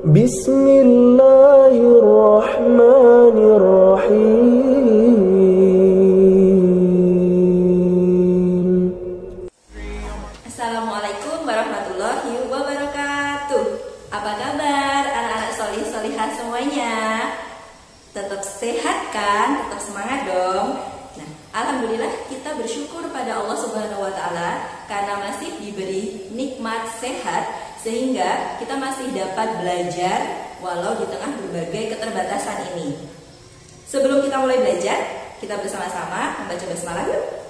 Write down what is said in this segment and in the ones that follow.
Bismillahirrahmanirrahim. Assalamualaikum warahmatullahi wabarakatuh. Apa kabar anak-anak solih solihah semuanya? Tetap sehat kan? Tetap semangat dong. Nah, alhamdulillah kita bersyukur pada Allah Subhanahu wa taala karena masih diberi nikmat sehat sehingga kita masih dapat belajar walau di tengah berbagai keterbatasan ini. Sebelum kita mulai belajar, kita bersama-sama membaca basmalah yuk.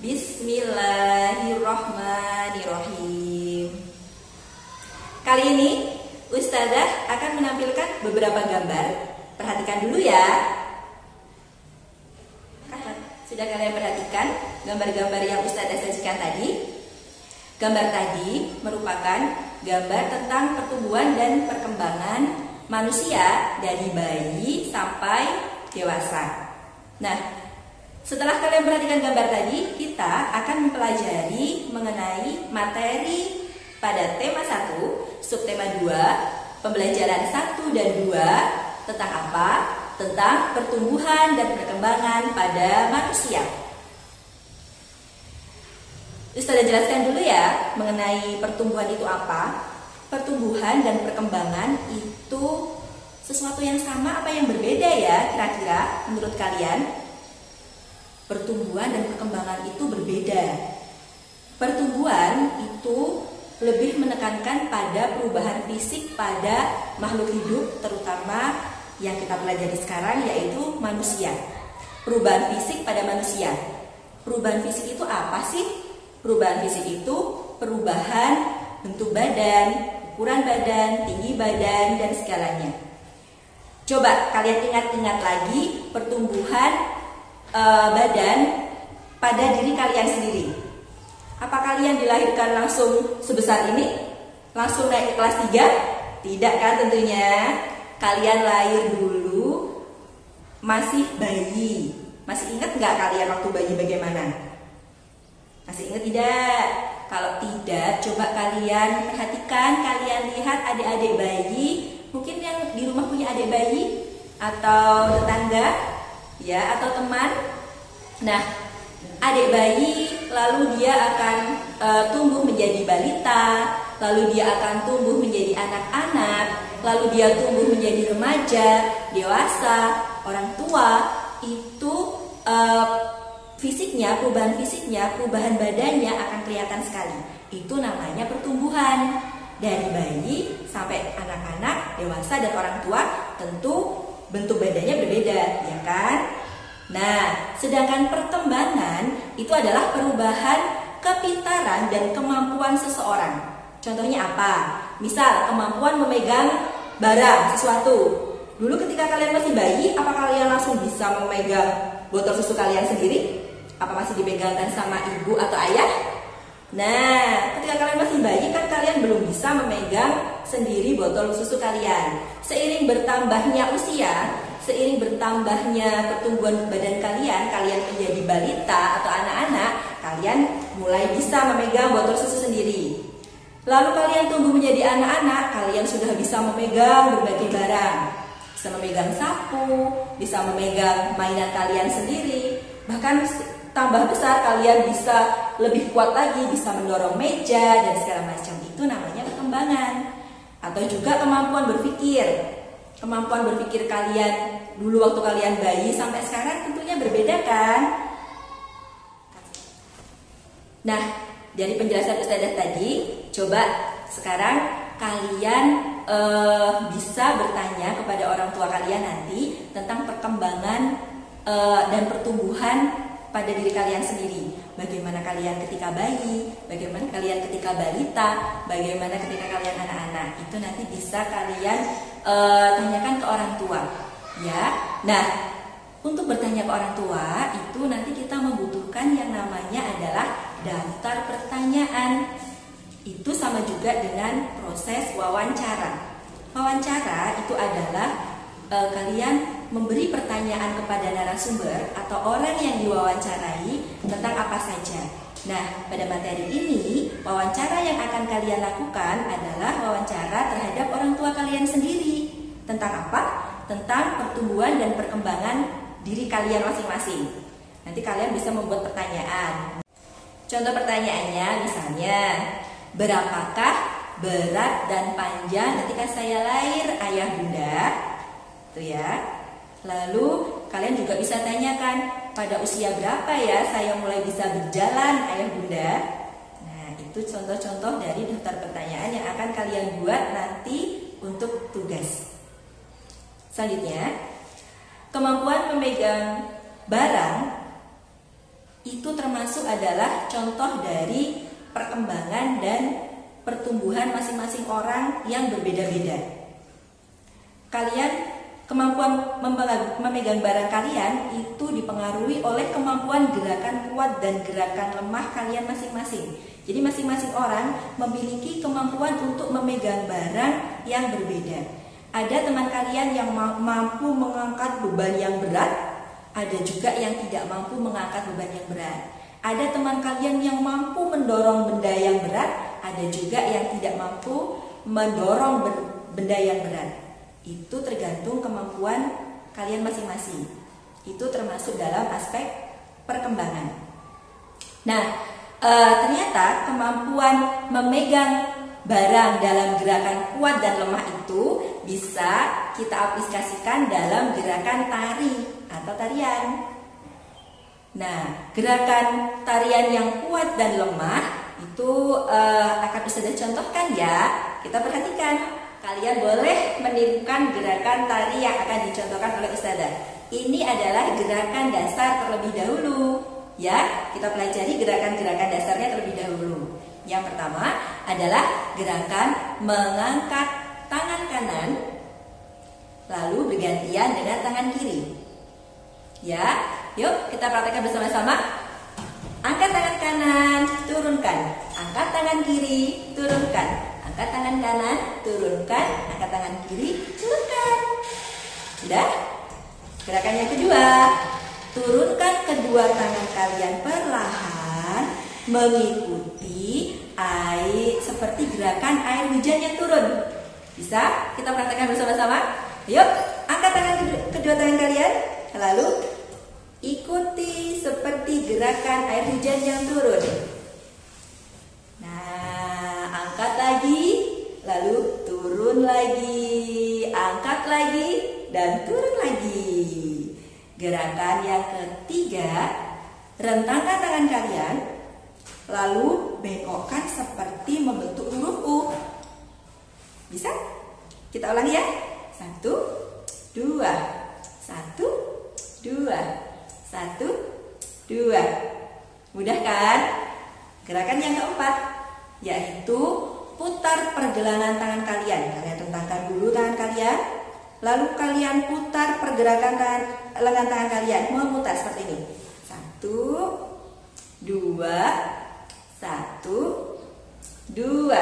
Bismillahirrahmanirrahim. Kali ini Ustazah akan menampilkan beberapa gambar. Perhatikan dulu ya. Sudah kalian perhatikan gambar-gambar yang Ustazah sajikan tadi? Gambar tadi merupakan gambar tentang pertumbuhan dan perkembangan manusia dari bayi sampai dewasa. Nah, setelah kalian perhatikan gambar tadi, kita akan mempelajari mengenai materi pada tema 1, subtema 2, pembelajaran 1 dan 2 tentang apa? Tentang pertumbuhan dan perkembangan pada manusia. Ustazah jelaskan dulu ya mengenai pertumbuhan itu apa. Pertumbuhan dan perkembangan itu sesuatu yang sama apa yang berbeda ya kira-kira menurut kalian? Pertumbuhan dan perkembangan itu berbeda. Pertumbuhan itu lebih menekankan pada perubahan fisik pada makhluk hidup, terutama yang kita pelajari sekarang yaitu manusia. Perubahan fisik pada manusia. Perubahan fisik itu apa sih? Perubahan fisik itu perubahan bentuk badan, ukuran badan, tinggi badan, dan segalanya. Coba kalian ingat-ingat lagi pertumbuhan badan pada diri kalian sendiri. Apa kalian dilahirkan langsung sebesar ini? Langsung naik ke kelas 3? Tidak kan tentunya. Kalian lahir dulu masih bayi. Masih ingat nggak kalian waktu bayi bagaimana? Masih ingat tidak? Kalau tidak, coba kalian perhatikan, kalian lihat adik-adik bayi. Mungkin yang di rumah punya adik bayi atau tetangga, ya, atau teman. Nah, adik bayi lalu dia akan tumbuh menjadi balita, lalu dia akan tumbuh menjadi anak-anak, lalu dia tumbuh menjadi remaja, dewasa, orang tua. Itu fisiknya, perubahan badannya akan kelihatan sekali. Itu namanya pertumbuhan. Dari bayi sampai anak-anak, dewasa, dan orang tua, tentu bentuk badannya berbeda, ya kan? Nah, sedangkan perkembangan itu adalah perubahan kepintaran dan kemampuan seseorang. Contohnya apa? Misal, kemampuan memegang barang, sesuatu. Dulu ketika kalian masih bayi, apa kalian langsung bisa memegang botol susu kalian sendiri? Apa masih dipegangkan sama ibu atau ayah? Nah, ketika kalian masih bayi kan kalian belum bisa memegang sendiri botol susu kalian. Seiring bertambahnya usia, seiring bertambahnya pertumbuhan badan kalian, kalian menjadi balita atau anak-anak, kalian mulai bisa memegang botol susu sendiri. Lalu kalian tumbuh menjadi anak-anak, kalian sudah bisa memegang berbagai barang. Bisa memegang sapu, bisa memegang mainan kalian sendiri. Bahkan tambah besar kalian bisa lebih kuat lagi, bisa mendorong meja dan segala macam. Itu namanya perkembangan. Atau juga kemampuan berpikir. Kemampuan berpikir kalian dulu waktu kalian bayi sampai sekarang tentunya berbeda kan? Nah, dari penjelasan Ustazah tadi, coba sekarang kalian bisa bertanya kepada orang tua kalian nanti tentang perkembangan dan pertumbuhan pada diri kalian sendiri. Bagaimana kalian ketika bayi, bagaimana kalian ketika balita, bagaimana ketika kalian anak-anak. Itu nanti bisa kalian tanyakan ke orang tua, ya. Nah, untuk bertanya ke orang tua itu nanti kita membutuhkan yang namanya adalah daftar pertanyaan. Itu sama juga dengan proses wawancara. Wawancara itu adalah kalian memberi pertanyaan kepada narasumber atau orang yang diwawancarai tentang apa saja. Nah, pada materi ini, wawancara yang akan kalian lakukan adalah wawancara terhadap orang tua kalian sendiri. tentang apa? Tentang pertumbuhan dan perkembangan diri kalian masing-masing. Nanti kalian bisa membuat pertanyaan. Contoh pertanyaannya misalnya, berapakah berat dan panjang ketika saya lahir, ayah bunda? Tuh ya. Lalu kalian juga bisa tanyakan, pada usia berapa ya saya mulai bisa berjalan, ayah bunda? Nah, itu contoh-contoh dari daftar pertanyaan yang akan kalian buat nanti untuk tugas. Selanjutnya, kemampuan memegang barang itu termasuk adalah contoh dari perkembangan dan pertumbuhan masing-masing orang yang berbeda-beda. Kemampuan memegang barang kalian itu dipengaruhi oleh kemampuan gerakan kuat dan gerakan lemah kalian masing-masing. Jadi masing-masing orang memiliki kemampuan untuk memegang barang yang berbeda. Ada teman kalian yang mampu mengangkat beban yang berat, ada juga yang tidak mampu mengangkat beban yang berat. Ada teman kalian yang mampu mendorong benda yang berat, ada juga yang tidak mampu mendorong benda yang berat. Itu tergantung kemampuan kalian masing-masing. Itu termasuk dalam aspek perkembangan. Nah, ternyata kemampuan memegang barang dalam gerakan kuat dan lemah itu bisa kita aplikasikan dalam gerakan tari atau tarian. Nah, gerakan tarian yang kuat dan lemah itu akan bisa dicontohkan ya. Kita perhatikan. Kalian boleh menirukan gerakan tari yang akan dicontohkan oleh Ustazah. Ini adalah gerakan dasar terlebih dahulu. Ya, kita pelajari gerakan-gerakan dasarnya terlebih dahulu. Yang pertama adalah gerakan mengangkat tangan kanan, lalu bergantian dengan tangan kiri. Ya, yuk kita praktekkan bersama-sama. Angkat tangan kanan, turunkan. Angkat tangan kiri, turunkan. Angkat tangan kanan, turunkan. Angkat tangan kiri, turunkan. Sudah? Gerakan yang kedua, turunkan kedua tangan kalian perlahan mengikuti air seperti gerakan air hujan yang turun. Bisa? Kita praktekkan bersama-sama. Yuk, angkat kedua tangan kalian, lalu ikuti seperti gerakan air hujan yang turun. Nah, angkat lagi, lalu turun lagi, angkat lagi, dan turun lagi. Gerakan yang ketiga, rentangkan tangan kalian, lalu bengkokkan seperti membentuk huruf U. Bisa? Kita ulangi ya. 1, 2, 1, 2, 1, 2. Mudah kan? Gerakan yang keempat, yaitu putar pergelangan tangan kalian. Kalian rentangkan dulu tangan kalian, lalu kalian putar pergerakan lengan tangan kalian, memutar seperti ini. 1, 2, 1, 2.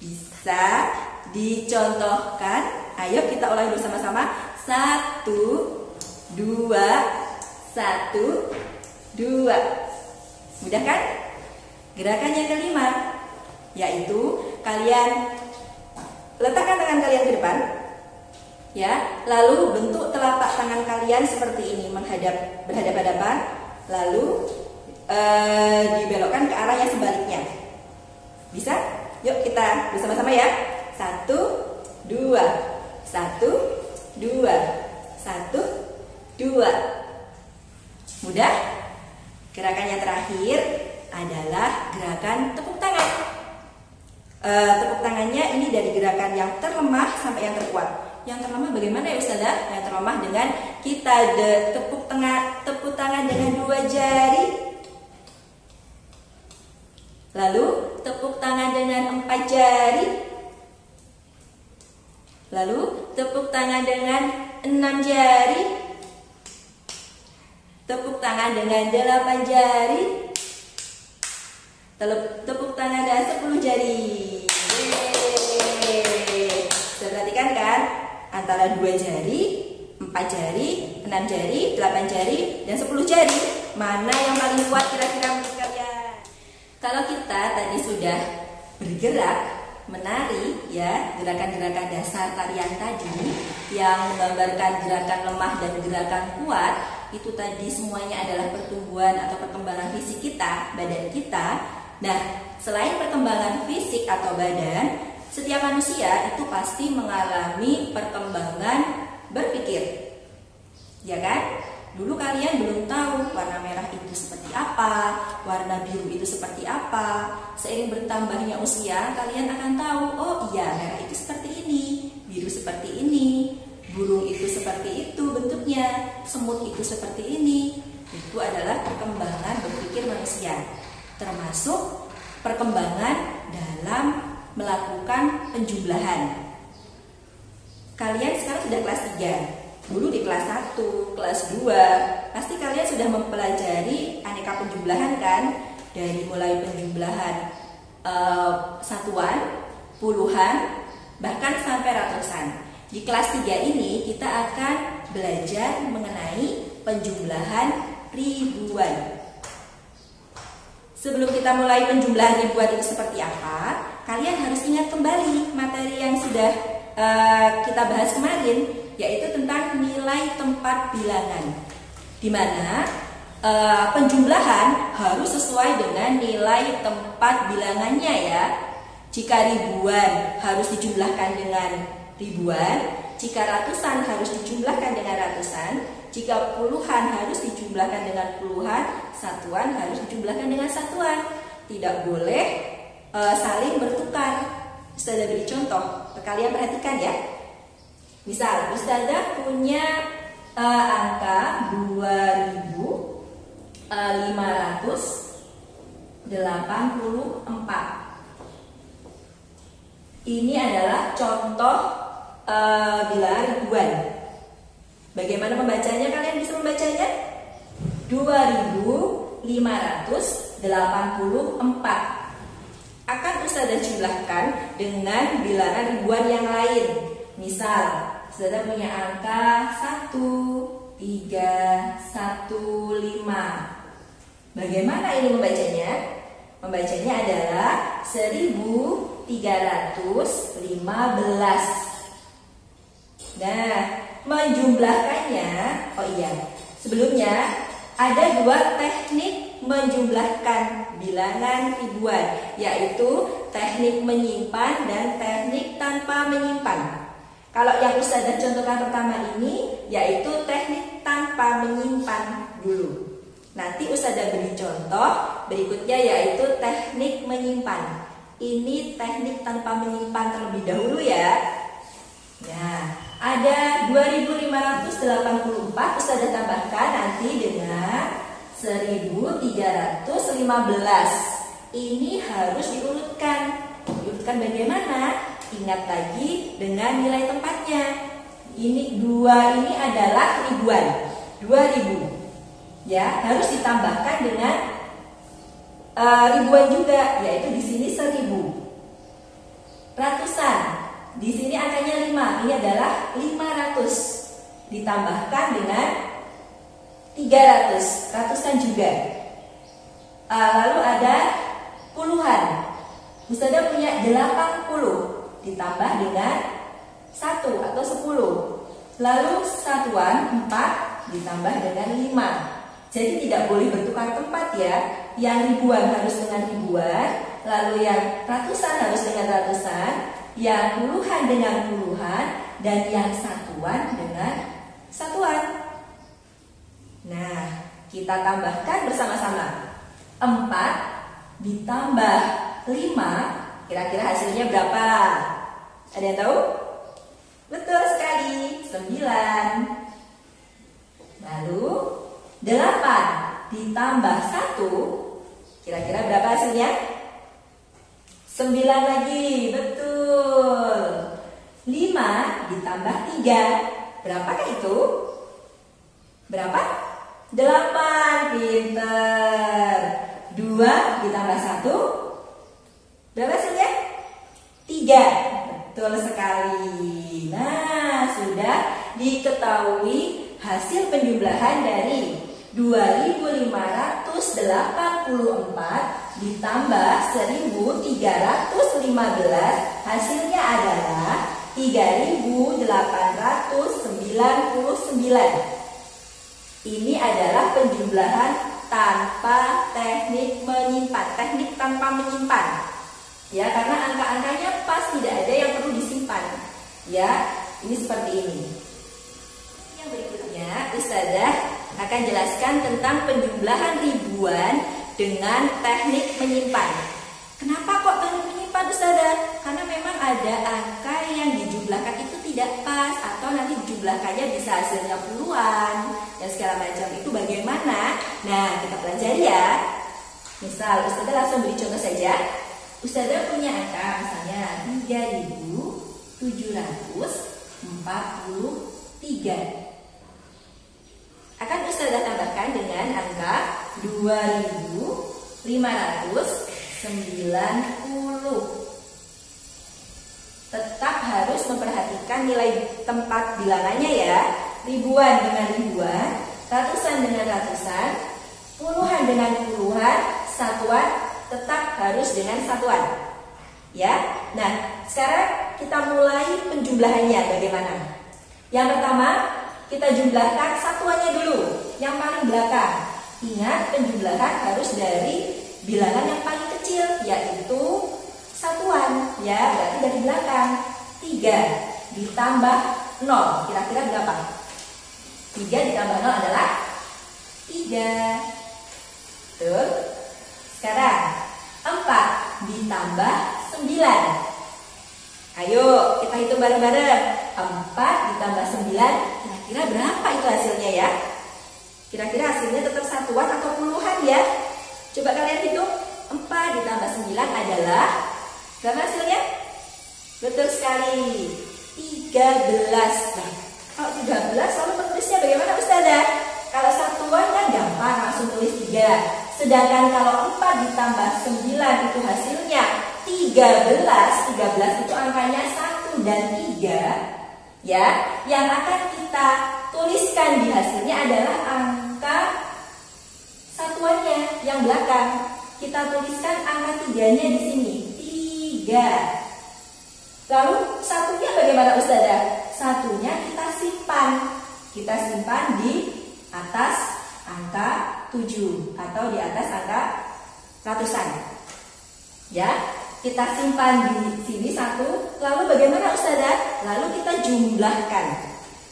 Bisa dicontohkan? Ayo kita ulangi bersama-sama. 1, 2, 1, 2. Mudah kan? Gerakan yang kelima, yaitu kalian letakkan tangan kalian ke depan, ya. Lalu bentuk telapak tangan kalian seperti ini, berhadap-hadapan. Lalu dibelokkan ke arah yang sebaliknya. Bisa? Yuk kita bersama-sama ya. 1, 2, 1, 2, 1, 2. Mudah? Gerakan yang terakhir adalah gerakan tepuk tangan. Tepuk tangannya ini dari gerakan yang terlemah sampai yang terkuat. Yang terlemah bagaimana ya Ustazah? Yang terlemah dengan kita tepuk tangan dengan 2 jari. Lalu tepuk tangan dengan 4 jari. Lalu tepuk tangan dengan 6 jari. Tepuk tangan dengan 8 jari. Tepuk tangan dengan 10 jari. Perhatikan kan? Antara 2 jari, 4 jari, 6 jari, 8 jari, dan 10 jari. Mana yang paling kuat kira-kira menurut kalian? Kalau kita tadi sudah bergerak menari ya, gerakan-gerakan dasar tarian tadi yang menggambarkan gerakan lemah dan gerakan kuat, itu tadi semuanya adalah pertumbuhan atau perkembangan fisik kita, badan kita. Nah, selain perkembangan fisik atau badan, setiap manusia itu pasti mengalami perkembangan berpikir. Ya kan? Dulu kalian belum tahu warna merah itu seperti apa, warna biru itu seperti apa. Seiring bertambahnya usia, kalian akan tahu, oh iya, merah itu seperti ini, biru seperti ini, burung itu seperti itu bentuknya, semut itu seperti ini. Itu adalah perkembangan berpikir manusia, termasuk perkembangan dalam melakukan penjumlahan. Kalian sekarang sudah kelas 3. Dulu di kelas 1, kelas 2, pasti kalian sudah mempelajari aneka penjumlahan kan? Dari mulai penjumlahan satuan, puluhan, bahkan sampai ratusan. Di kelas 3 ini kita akan belajar mengenai penjumlahan ribuan. Sebelum kita mulai penjumlahan ribuan itu seperti apa, kalian harus ingat kembali materi yang sudah kita bahas kemarin, yaitu tentang nilai tempat bilangan, di mana penjumlahan harus sesuai dengan nilai tempat bilangannya ya. Jika ribuan harus dijumlahkan dengan ribuan, jika ratusan harus dijumlahkan dengan ratusan, jika puluhan harus dijumlahkan dengan puluhan, satuan harus dijumlahkan dengan satuan. Tidak boleh saling bertukar. Ustazah beri contoh, kalian perhatikan ya. Misal, Ustazah punya angka 2584. Ini adalah contoh bilangan ribuan. Bagaimana membacanya? Kalian bisa membacanya? 2584 akan Ustazah jumlahkan dengan bilangan ribuan yang lain. Misal, Ustazah punya angka 1315. Bagaimana ini membacanya? Membacanya adalah 1315. Nah, menjumlahkannya, oh iya, sebelumnya ada 2 teknik menjumlahkan bilangan ribuan, yaitu teknik menyimpan dan teknik tanpa menyimpan. Kalau yang Ustazah contohkan pertama ini, yaitu teknik tanpa menyimpan dulu. Nanti Ustazah beri contoh berikutnya, yaitu teknik menyimpan. Ini teknik tanpa menyimpan terlebih dahulu ya. Nah, ada 2584 Ustazah tambahkan nanti dengan 1315. Ini harus diurutkan. Diurutkan bagaimana? Ingat lagi dengan nilai tempatnya. Ini 2 ini adalah ribuan. 2000. Ya, harus ditambahkan dengan ribuan juga, yaitu di sini 1000. Ratusan. Di sini angkanya 5, ini adalah 500. Ditambahkan dengan 300, ratusan juga. Lalu ada puluhan. Ustazah punya 80, ditambah dengan 1 atau 10. Lalu satuan 4 ditambah dengan 5. Jadi tidak boleh bertukar tempat ya. Yang ribuan harus dengan ribuan, lalu yang ratusan harus dengan ratusan, yang puluhan dengan puluhan, dan yang satuan dengan satuan. Nah, kita tambahkan bersama-sama. 4 ditambah 5, kira-kira hasilnya berapa? Ada yang tahu? Betul sekali, 9. Lalu 8 ditambah 1, kira-kira berapa hasilnya? 9 lagi, betul. 5 ditambah 3, berapakah itu? Berapa? 8, pinter. 2 ditambah 1, berapa hasilnya? 3, betul sekali. Nah, sudah diketahui hasil penjumlahan dari 2584 ditambah 1315 hasilnya adalah 3899. Ini adalah penjumlahan tanpa teknik menyimpan, teknik tanpa menyimpan. Ya, karena angka-angkanya pas, tidak ada yang perlu disimpan. Ya, ini seperti ini. Yang berikutnya, Ustazah akan jelaskan tentang penjumlahan ribuan dengan teknik menyimpan. Kenapa kok teknik menyimpan, Ustazah? Karena memang ada angka yang dijumlahkan itu tidak pas, atau nanti dijumlahkannya bisa hasilnya puluhan dan segala macam. Itu bagaimana? Nah, kita pelajari ya. Misal, Ustazah langsung beri contoh saja. Ustazah punya angka misalnya 3743. Akan Ustazah tambahkan dengan angka 2590. Tetap harus memperhatikan nilai tempat bilangannya ya. Ribuan dengan ribuan, ratusan dengan ratusan, puluhan dengan puluhan, satuan tetap harus dengan satuan. Ya. Nah, sekarang kita mulai penjumlahannya bagaimana? Yang pertama, kita jumlahkan satuannya dulu, yang paling belakang. Ingat, penjumlahan harus dari bilangan yang paling kecil, yaitu satuan. Ya, berarti dari belakang. 3 ditambah 0, kira-kira berapa? 3 ditambah 0 adalah 3. Betul? Sekarang 4 ditambah 9. Ayo kita hitung bareng-bareng. 4 ditambah 9, kira-kira berapa itu hasilnya ya? Kira-kira hasilnya tetap satuan atau puluhan ya? Coba kalian hitung. 4 ditambah 9 adalah berapa hasilnya? Betul sekali, 13. Nah, kalau 13 lalu menulisnya bagaimana, Ustazah? Kalau satuan kan gampang, langsung tulis 3. Sedangkan kalau 4 ditambah 9 itu hasilnya 13. 13 itu angkanya 1 dan 3. Ya, yang akan kita tuliskan di hasilnya adalah angka satuannya yang belakang. Kita tuliskan angka 3-nya di sini, 3. Lalu satunya bagaimana, Ustazah? Satunya kita simpan. Kita simpan di atas angka 7 atau di atas angka ratusan. Ya, kita simpan di sini 1. Lalu bagaimana, Ustazah? Lalu kita jumlahkan.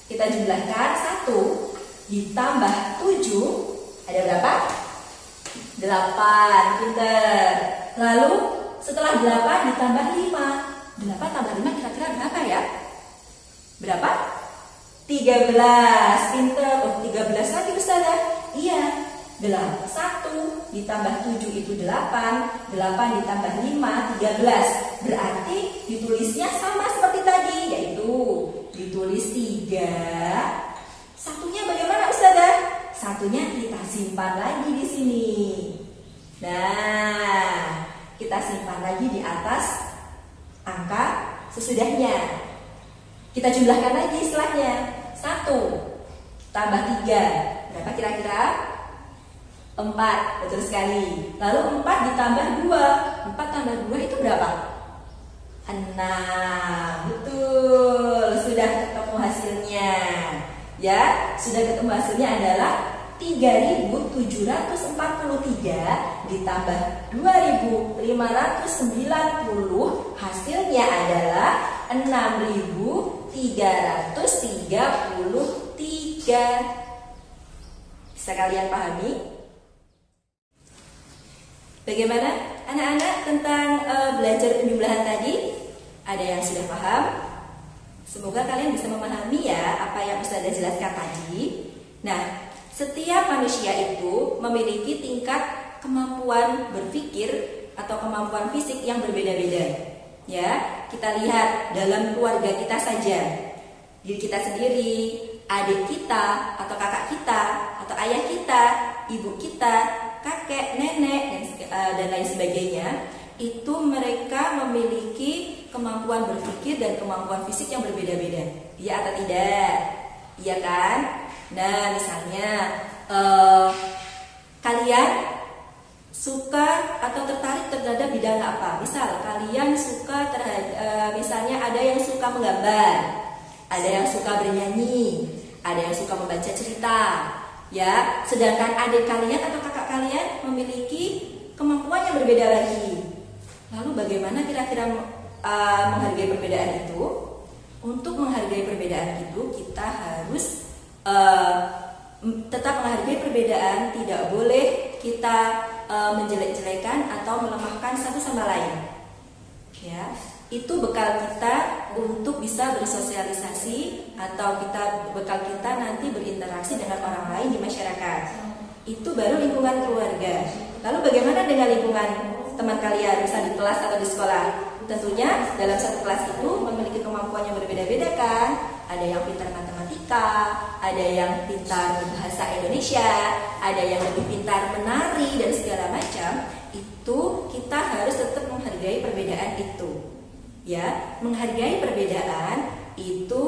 Kita jumlahkan 1 ditambah 7 ada berapa? 8. Pinter. Lalu setelah 8 ditambah 5. 8 tambah 5 kira-kira berapa ya? Berapa? 13. Pinter. Oh, 13 lagi, Ustazah. Iya. 1 ditambah 7 itu 8. 8 ditambah 5 13. Berarti ditulisnya sama seperti tadi, yaitu ditulis 3. Satunya bagaimana, Ustazah? Satunya kita simpan lagi di sini. Nah, kita simpan lagi di atas angka sesudahnya. Kita jumlahkan lagi setelahnya. 1 tambah 3 berapa kira-kira? 4. Betul sekali. Lalu 4 ditambah 2. 4 tambah 2 itu berapa? 6. Betul. Sudah ketemu hasilnya. Ya, sudah ketemu hasilnya adalah 3743 ditambah 2590, hasilnya adalah 6333. Bisa kalian pahami? Bagaimana anak-anak tentang belajar penjumlahan tadi? Ada yang sudah paham? Semoga kalian bisa memahami ya apa yang Ustazah jelaskan tadi. Nah, setiap manusia itu memiliki tingkat kemampuan berpikir atau kemampuan fisik yang berbeda-beda. Ya, kita lihat dalam keluarga kita saja. Diri kita sendiri, adik kita atau kakak kita atau ayah kita, ibu kita, kakek, nenek dan lain sebagainya, itu mereka memiliki kemampuan berpikir dan kemampuan fisik yang berbeda-beda. Iya atau tidak? Iya kan? Nah, misalnya kalian suka atau tertarik terhadap bidang apa. Misal kalian suka misalnya ada yang suka menggambar, ada yang suka bernyanyi, ada yang suka membaca cerita, ya. Sedangkan adik kalian atau kakak kalian memiliki kemampuan yang berbeda lagi. Lalu bagaimana kira-kira menghargai perbedaan itu? Untuk menghargai perbedaan itu kita harus tetap menghargai perbedaan, tidak boleh kita menjelek-jelekan atau melemahkan satu sama lain. Ya, itu bekal kita untuk bisa bersosialisasi atau bekal kita nanti berinteraksi dengan orang lain di masyarakat. Itu baru lingkungan keluarga. Lalu bagaimana dengan lingkungan teman kalian, misalnya di kelas atau di sekolah? Tentunya dalam satu kelas itu memiliki kemampuan yang berbeda-beda kan? Ada yang pintar matematika, ada yang pintar bahasa Indonesia, ada yang lebih pintar menari dan segala macam. Itu kita harus tetap menghargai perbedaan itu. Ya, menghargai perbedaan itu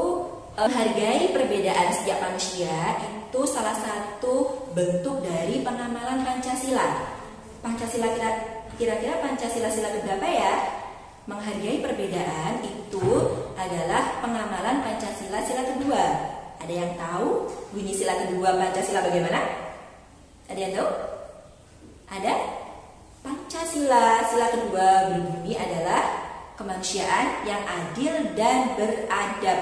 menghargai perbedaan setiap manusia itu salah satu bentuk dari pengamalan Pancasila. Pancasila kira-kira Pancasila sila keberapa ya? Menghargai perbedaan itu adalah pengamalan Pancasila sila kedua. Ada yang tahu bunyi sila kedua Pancasila bagaimana? Ada yang tahu? Ada? Pancasila sila kedua berbunyi adalah kemanusiaan yang adil dan beradab.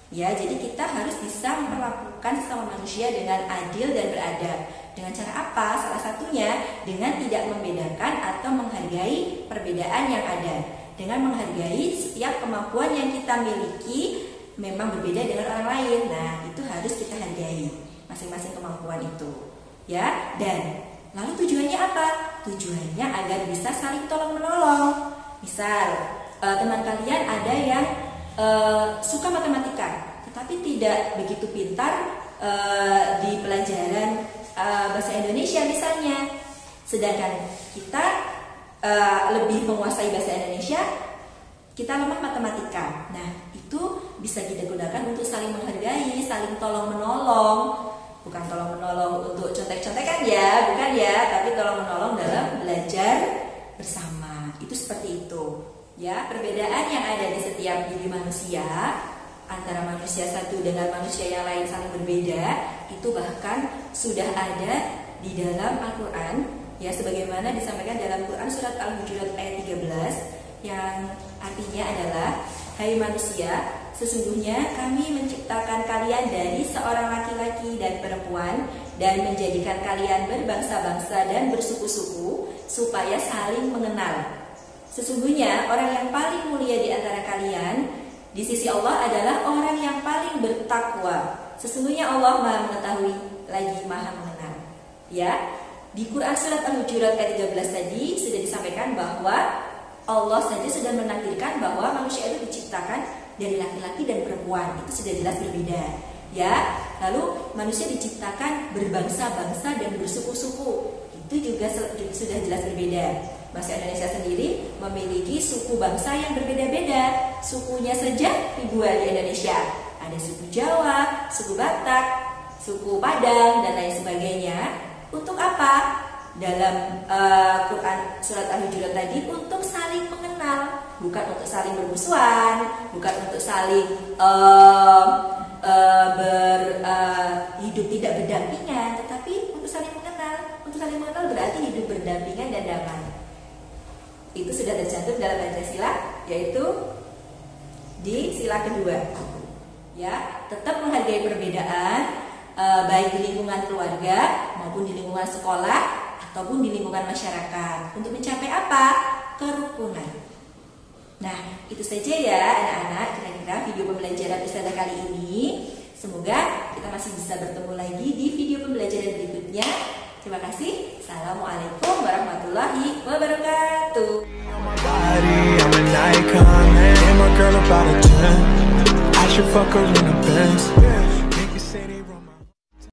Ya, jadi kita harus bisa memperlakukan sesama manusia dengan adil dan beradab. Dengan cara apa? Salah satunya dengan tidak membedakan atau menghargai perbedaan yang ada. Dengan menghargai setiap kemampuan yang kita miliki memang berbeda dengan orang lain. Nah, itu harus kita hargai masing-masing kemampuan itu. Ya, dan lalu tujuannya apa? Tujuannya agar bisa saling tolong-menolong. Misal, teman kalian ada yang suka matematika, tetapi tidak begitu pintar di pelajaran bahasa Indonesia misalnya. Sedangkan kita lebih menguasai bahasa Indonesia, kita lemah matematika. Nah, itu bisa kita gunakan untuk saling menghargai, saling tolong-menolong. Bukan tolong-menolong untuk contek-contekan ya, bukan ya, tapi tolong-menolong dalam belajar bersama. Itu seperti itu. Ya, perbedaan yang ada di setiap diri manusia antara manusia satu dengan manusia yang lain saling berbeda, itu bahkan sudah ada di dalam Al-Quran, ya, sebagaimana disampaikan dalam Quran surat Al-Hujurat ayat 13 yang artinya adalah, hai manusia, sesungguhnya kami menciptakan kalian dari seorang laki-laki dan perempuan dan menjadikan kalian berbangsa-bangsa dan bersuku-suku supaya saling mengenal. Sesungguhnya orang yang paling mulia di antara kalian di sisi Allah adalah orang yang paling bertakwa. Sesungguhnya Allah Maha mengetahui lagi Maha mengenal. Ya, di Quran surat Al-Hujurat ayat 13 tadi sudah disampaikan bahwa Allah saja sudah menakdirkan bahwa manusia itu diciptakan dari laki-laki dan perempuan. Itu sudah jelas berbeda. Ya, lalu manusia diciptakan berbangsa-bangsa dan bersuku-suku. Itu juga sudah jelas berbeda. Bangsa Indonesia sendiri memiliki suku bangsa yang berbeda-beda. Sukunya saja ribuan di Indonesia. Ada suku Jawa, suku Batak, suku Padang, dan lain sebagainya. Untuk apa? Dalam Quran surat Al-Hujurat tadi untuk saling mengenal, bukan untuk saling bermusuhan, bukan untuk saling hidup tidak berdampingan, tetapi untuk saling mengenal. Untuk saling mengenal berarti hidup berdampingan dan damai. Itu sudah tercantum dalam Pancasila, yaitu di sila kedua. Ya, tetap menghargai perbedaan, baik di lingkungan keluarga maupun di lingkungan sekolah ataupun di lingkungan masyarakat. Untuk mencapai apa? Kerukunan. Nah, itu saja ya anak-anak, kira-kira video pembelajaran Ustazah kali ini. Semoga kita masih bisa bertemu lagi di video pembelajaran berikutnya. Terima kasih. Assalamualaikum warahmatullahi wabarakatuh. I should fuck her in a Benz.